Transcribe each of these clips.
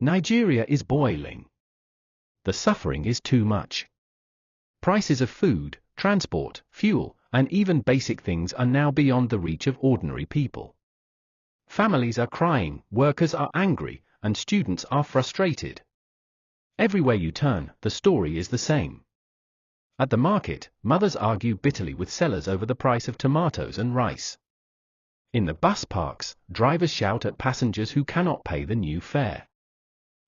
Nigeria is boiling. The suffering is too much. Prices of food, transport, fuel, and even basic things are now beyond the reach of ordinary people. Families are crying, workers are angry, and students are frustrated. Everywhere you turn, the story is the same. At the market, mothers argue bitterly with sellers over the price of tomatoes and rice. In the bus parks, drivers shout at passengers who cannot pay the new fare.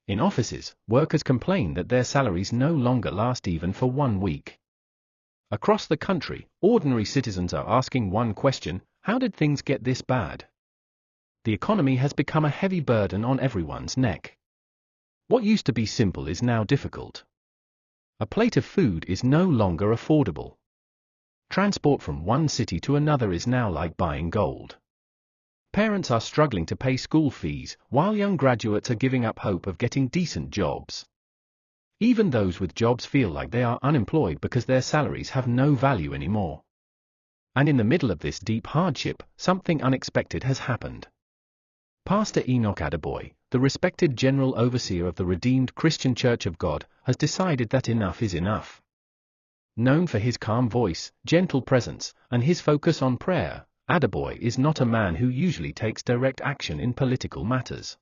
In offices, workers complain that their salaries no longer last even for 1 week. Across the country, ordinary citizens are asking one question: how did things get this bad? The economy has become a heavy burden on everyone's neck. What used to be simple is now difficult. A plate of food is no longer affordable. Transport from one city to another is now like buying gold. Parents are struggling to pay school fees, while young graduates are giving up hope of getting decent jobs. Even those with jobs feel like they are unemployed because their salaries have no value anymore. And in the middle of this deep hardship, something unexpected has happened. Pastor Enoch Adeboye, the respected General Overseer of the Redeemed Christian Church of God, has decided that enough is enough. Known for his calm voice, gentle presence, and his focus on prayer, Adeboye is not a man who usually takes direct action in political matters.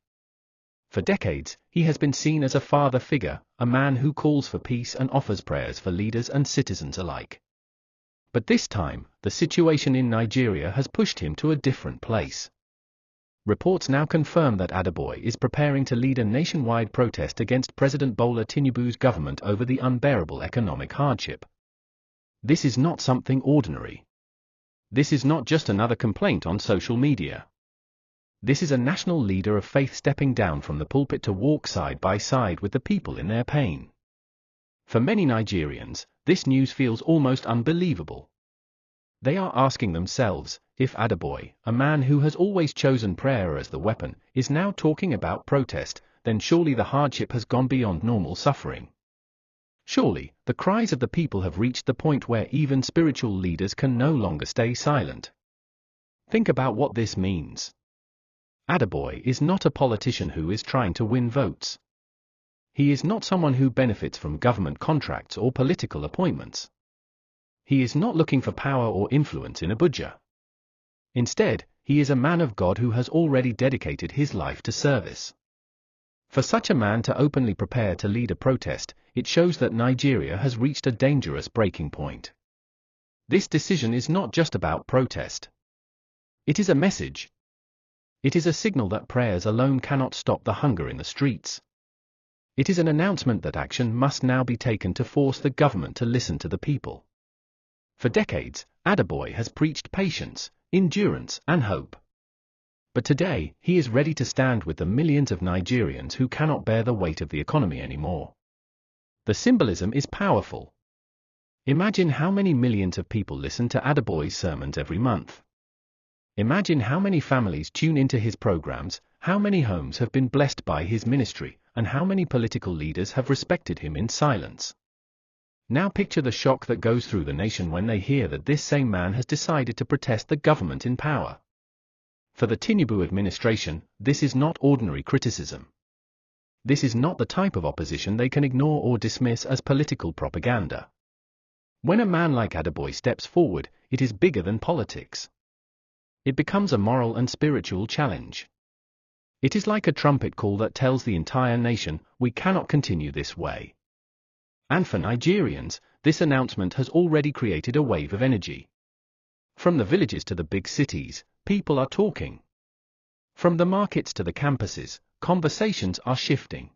For decades, he has been seen as a father figure, a man who calls for peace and offers prayers for leaders and citizens alike. But this time, the situation in Nigeria has pushed him to a different place. Reports now confirm that Adeboye is preparing to lead a nationwide protest against President Bola Tinubu's government over the unbearable economic hardship. This is not something ordinary. This is not just another complaint on social media. This is a national leader of faith stepping down from the pulpit to walk side by side with the people in their pain. For many Nigerians, this news feels almost unbelievable. They are asking themselves, if Adeboye, a man who has always chosen prayer as the weapon, is now talking about protest, then surely the hardship has gone beyond normal suffering. Surely, the cries of the people have reached the point where even spiritual leaders can no longer stay silent. Think about what this means. Adeboye is not a politician who is trying to win votes. He is not someone who benefits from government contracts or political appointments. He is not looking for power or influence in Abuja. Instead, he is a man of God who has already dedicated his life to service. For such a man to openly prepare to lead a protest, it shows that Nigeria has reached a dangerous breaking point. This decision is not just about protest. It is a message. It is a signal that prayers alone cannot stop the hunger in the streets. It is an announcement that action must now be taken to force the government to listen to the people. For decades, Adeboye has preached patience, endurance, and hope. But today, he is ready to stand with the millions of Nigerians who cannot bear the weight of the economy anymore. The symbolism is powerful. Imagine how many millions of people listen to Adeboye's sermons every month. Imagine how many families tune into his programs, how many homes have been blessed by his ministry, and how many political leaders have respected him in silence. Now picture the shock that goes through the nation when they hear that this same man has decided to protest the government in power. For the Tinubu administration, this is not ordinary criticism. This is not the type of opposition they can ignore or dismiss as political propaganda. When a man like Adeboye steps forward, it is bigger than politics. It becomes a moral and spiritual challenge. It is like a trumpet call that tells the entire nation, we cannot continue this way. And for Nigerians, this announcement has already created a wave of energy. From the villages to the big cities, people are talking. From the markets to the campuses, conversations are shifting.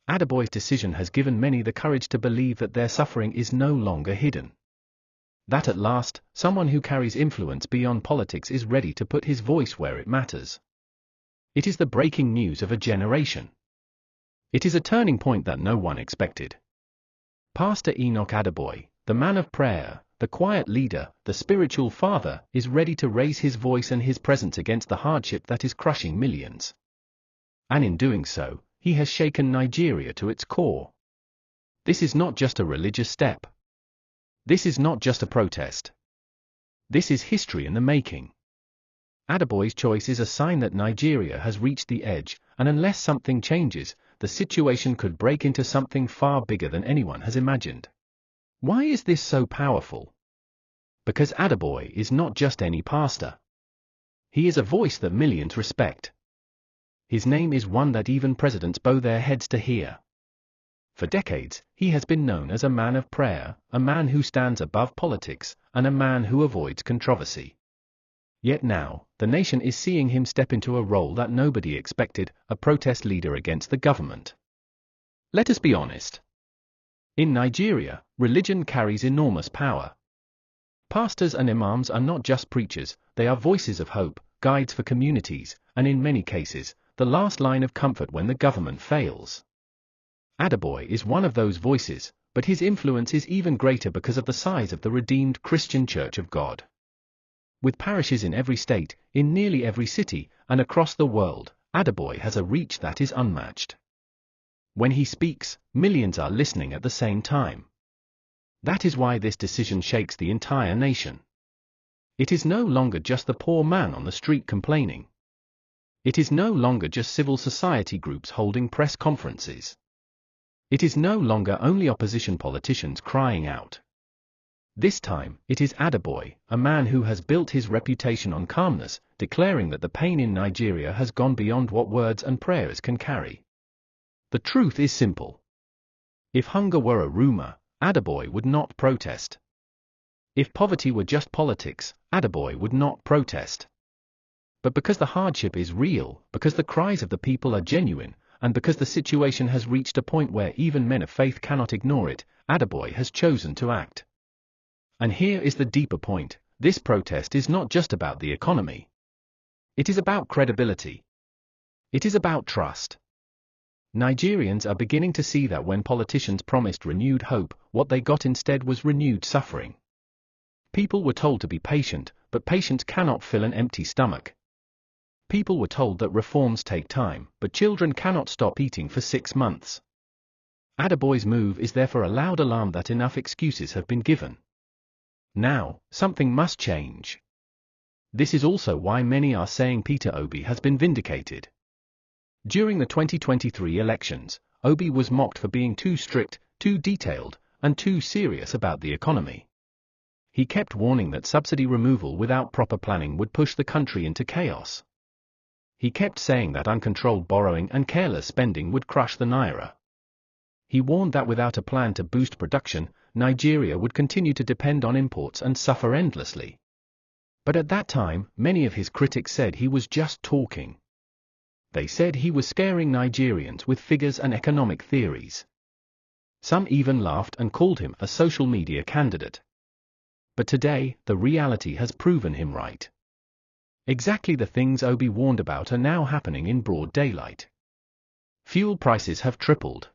Adeboye's decision has given many the courage to believe that their suffering is no longer hidden. That at last, someone who carries influence beyond politics is ready to put his voice where it matters. It is the breaking news of a generation. It is a turning point that no one expected. Pastor Enoch Adeboye, the man of prayer, the quiet leader, the spiritual father, is ready to raise his voice and his presence against the hardship that is crushing millions. And in doing so, he has shaken Nigeria to its core. This is not just a religious step. This is not just a protest. This is history in the making. Adeboye's choice is a sign that Nigeria has reached the edge, and unless something changes, the situation could break into something far bigger than anyone has imagined. Why is this so powerful? Because Adeboye is not just any pastor. He is a voice that millions respect. His name is one that even presidents bow their heads to hear. For decades, he has been known as a man of prayer, a man who stands above politics, and a man who avoids controversy. Yet now, the nation is seeing him step into a role that nobody expected, a protest leader against the government. Let us be honest. In Nigeria, religion carries enormous power. Pastors and imams are not just preachers, they are voices of hope, guides for communities, and in many cases, the last line of comfort when the government fails. Adeboye is one of those voices, but his influence is even greater because of the size of the redeemed Christian Church of God. With parishes in every state, in nearly every city, and across the world, Adeboye has a reach that is unmatched. When he speaks, millions are listening at the same time. That is why this decision shakes the entire nation. It is no longer just the poor man on the street complaining. It is no longer just civil society groups holding press conferences. It is no longer only opposition politicians crying out. This time, it is Adeboye, a man who has built his reputation on calmness, declaring that the pain in Nigeria has gone beyond what words and prayers can carry. The truth is simple. If hunger were a rumor, Adeboye would not protest. If poverty were just politics, Adeboye would not protest. But because the hardship is real, because the cries of the people are genuine, and because the situation has reached a point where even men of faith cannot ignore it, Adeboye has chosen to act. And here is the deeper point: this protest is not just about the economy. It is about credibility. It is about trust. Nigerians are beginning to see that when politicians promised renewed hope, what they got instead was renewed suffering. People were told to be patient, but patience cannot fill an empty stomach. People were told that reforms take time, but children cannot stop eating for 6 months. Adeboye's move is therefore a loud alarm that enough excuses have been given. Now, something must change. This is also why many are saying Peter Obi has been vindicated. During the 2023 elections, Obi was mocked for being too strict, too detailed, and too serious about the economy. He kept warning that subsidy removal without proper planning would push the country into chaos. He kept saying that uncontrolled borrowing and careless spending would crush the naira. He warned that without a plan to boost production, Nigeria would continue to depend on imports and suffer endlessly. But at that time, many of his critics said he was just talking. They said he was scaring Nigerians with figures and economic theories. Some even laughed and called him a social media candidate. But today, the reality has proven him right. Exactly the things Obi warned about are now happening in broad daylight. Fuel prices have tripled.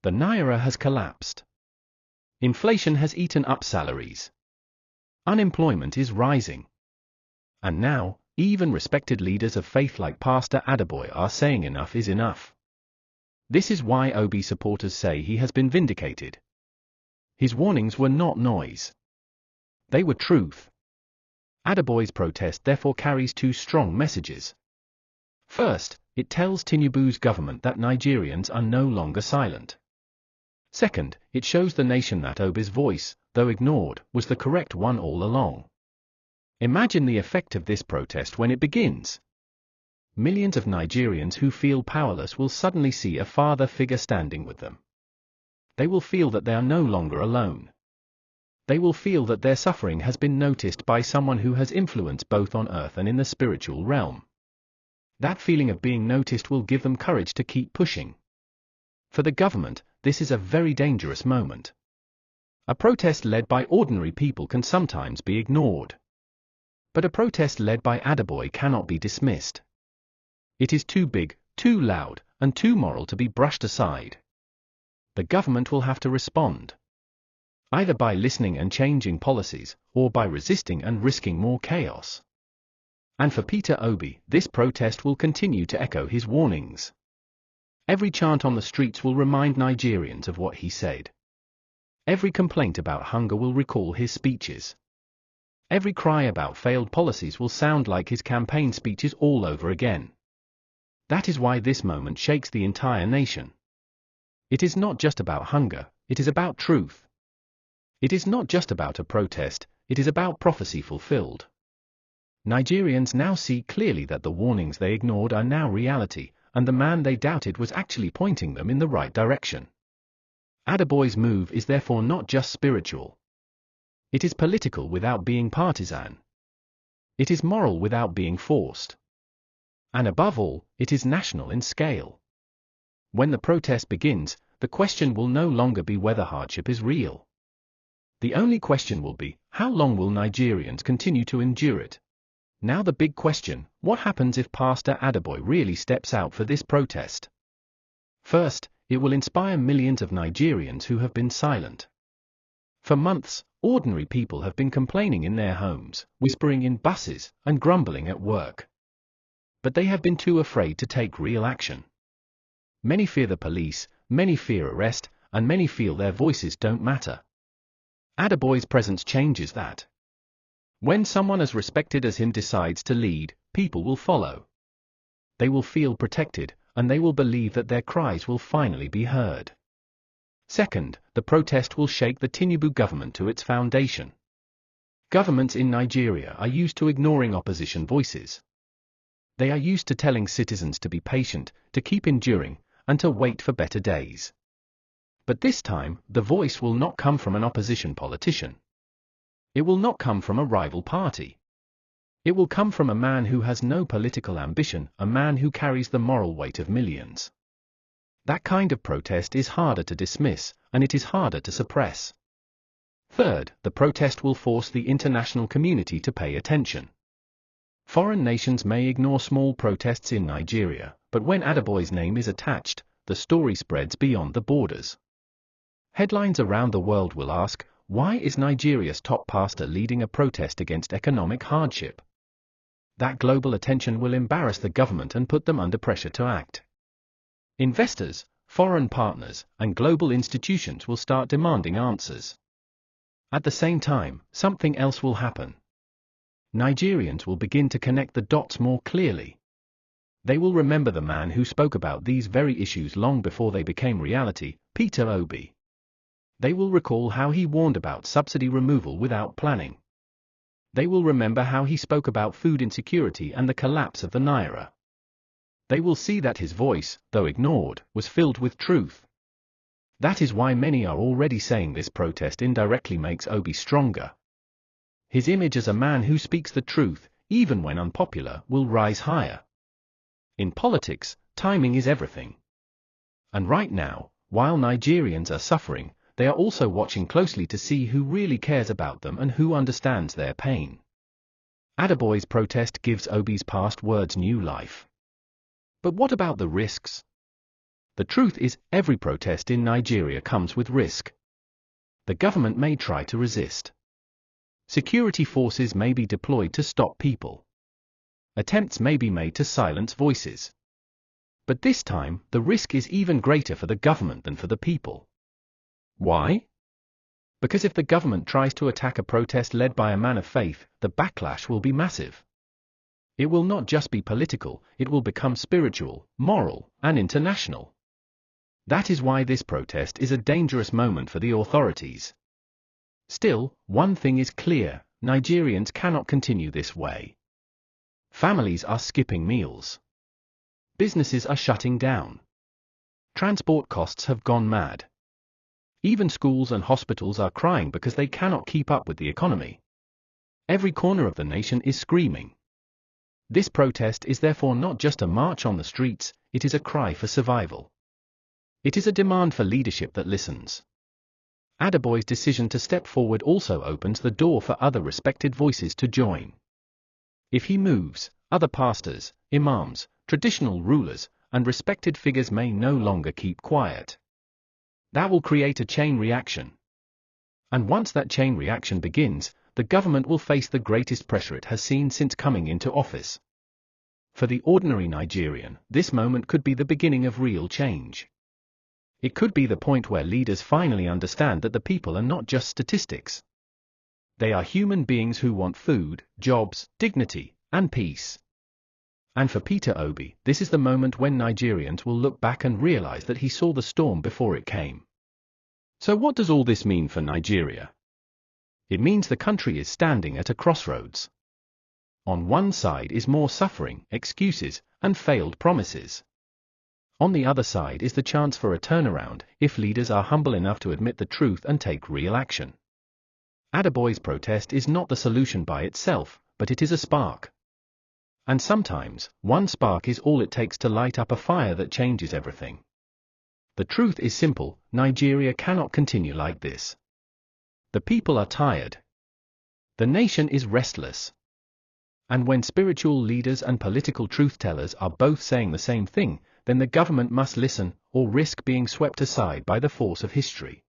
The naira has collapsed. Inflation has eaten up salaries. Unemployment is rising. And now, even respected leaders of faith like Pastor Adeboye are saying enough is enough. This is why Obi supporters say he has been vindicated. His warnings were not noise. They were truth. Adeboye's protest therefore carries two strong messages. First, it tells Tinubu's government that Nigerians are no longer silent. Second, it shows the nation that Obi's voice, though ignored, was the correct one all along. Imagine the effect of this protest when it begins. Millions of Nigerians who feel powerless will suddenly see a father figure standing with them. They will feel that they are no longer alone. They will feel that their suffering has been noticed by someone who has influence both on earth and in the spiritual realm. That feeling of being noticed will give them courage to keep pushing. For the government, this is a very dangerous moment. A protest led by ordinary people can sometimes be ignored. But a protest led by Adeboye cannot be dismissed. It is too big, too loud, and too moral to be brushed aside. The government will have to respond. Either by listening and changing policies, or by resisting and risking more chaos. And for Peter Obi, this protest will continue to echo his warnings. Every chant on the streets will remind Nigerians of what he said. Every complaint about hunger will recall his speeches. Every cry about failed policies will sound like his campaign speeches all over again. That is why this moment shakes the entire nation. It is not just about hunger, it is about truth. It is not just about a protest, it is about prophecy fulfilled. Nigerians now see clearly that the warnings they ignored are now reality, and the man they doubted was actually pointing them in the right direction. Adeboye's move is therefore not just spiritual. It is political without being partisan. It is moral without being forced. And above all, it is national in scale. When the protest begins, the question will no longer be whether hardship is real. The only question will be, how long will Nigerians continue to endure it? Now the big question, what happens if Pastor Adeboye really steps out for this protest? First, it will inspire millions of Nigerians who have been silent. For months, ordinary people have been complaining in their homes, whispering in buses, and grumbling at work. But they have been too afraid to take real action. Many fear the police, many fear arrest, and many feel their voices don't matter. Adeboye's presence changes that. When someone as respected as him decides to lead, people will follow. They will feel protected, and they will believe that their cries will finally be heard. Second, the protest will shake the Tinubu government to its foundation. Governments in Nigeria are used to ignoring opposition voices. They are used to telling citizens to be patient, to keep enduring, and to wait for better days. But this time, the voice will not come from an opposition politician. It will not come from a rival party. It will come from a man who has no political ambition, a man who carries the moral weight of millions. That kind of protest is harder to dismiss, and it is harder to suppress. Third, the protest will force the international community to pay attention. Foreign nations may ignore small protests in Nigeria, but when Adeboye's name is attached, the story spreads beyond the borders. Headlines around the world will ask, why is Nigeria's top pastor leading a protest against economic hardship? That global attention will embarrass the government and put them under pressure to act. Investors, foreign partners, and global institutions will start demanding answers. At the same time, something else will happen. Nigerians will begin to connect the dots more clearly. They will remember the man who spoke about these very issues long before they became reality, Peter Obi. They will recall how he warned about subsidy removal without planning. They will remember how he spoke about food insecurity and the collapse of the naira. They will see that his voice, though ignored, was filled with truth. That is why many are already saying this protest indirectly makes Obi stronger. His image as a man who speaks the truth, even when unpopular, will rise higher. In politics, timing is everything. And right now, while Nigerians are suffering, they are also watching closely to see who really cares about them and who understands their pain. Adeboye's protest gives Obi's past words new life. But what about the risks? The truth is, every protest in Nigeria comes with risk. The government may try to resist. Security forces may be deployed to stop people. Attempts may be made to silence voices. But this time, the risk is even greater for the government than for the people. Why? Because if the government tries to attack a protest led by a man of faith, the backlash will be massive. It will not just be political, it will become spiritual, moral, and international. That is why this protest is a dangerous moment for the authorities. Still, one thing is clear, Nigerians cannot continue this way. Families are skipping meals. Businesses are shutting down. Transport costs have gone mad. Even schools and hospitals are crying because they cannot keep up with the economy. Every corner of the nation is screaming. This protest is therefore not just a march on the streets, it is a cry for survival. It is a demand for leadership that listens. Adeboye's decision to step forward also opens the door for other respected voices to join. If he moves, other pastors, imams, traditional rulers, and respected figures may no longer keep quiet. That will create a chain reaction. And once that chain reaction begins, the government will face the greatest pressure it has seen since coming into office. For the ordinary Nigerian, this moment could be the beginning of real change. It could be the point where leaders finally understand that the people are not just statistics. They are human beings who want food, jobs, dignity, and peace. And for Peter Obi, this is the moment when Nigerians will look back and realize that he saw the storm before it came. So what does all this mean for Nigeria? It means the country is standing at a crossroads. On one side is more suffering, excuses, and failed promises. On the other side is the chance for a turnaround, if leaders are humble enough to admit the truth and take real action. Adeboye's protest is not the solution by itself, but it is a spark. And sometimes, one spark is all it takes to light up a fire that changes everything. The truth is simple: Nigeria cannot continue like this. The people are tired. The nation is restless. And when spiritual leaders and political truth-tellers are both saying the same thing, then the government must listen, or risk being swept aside by the force of history.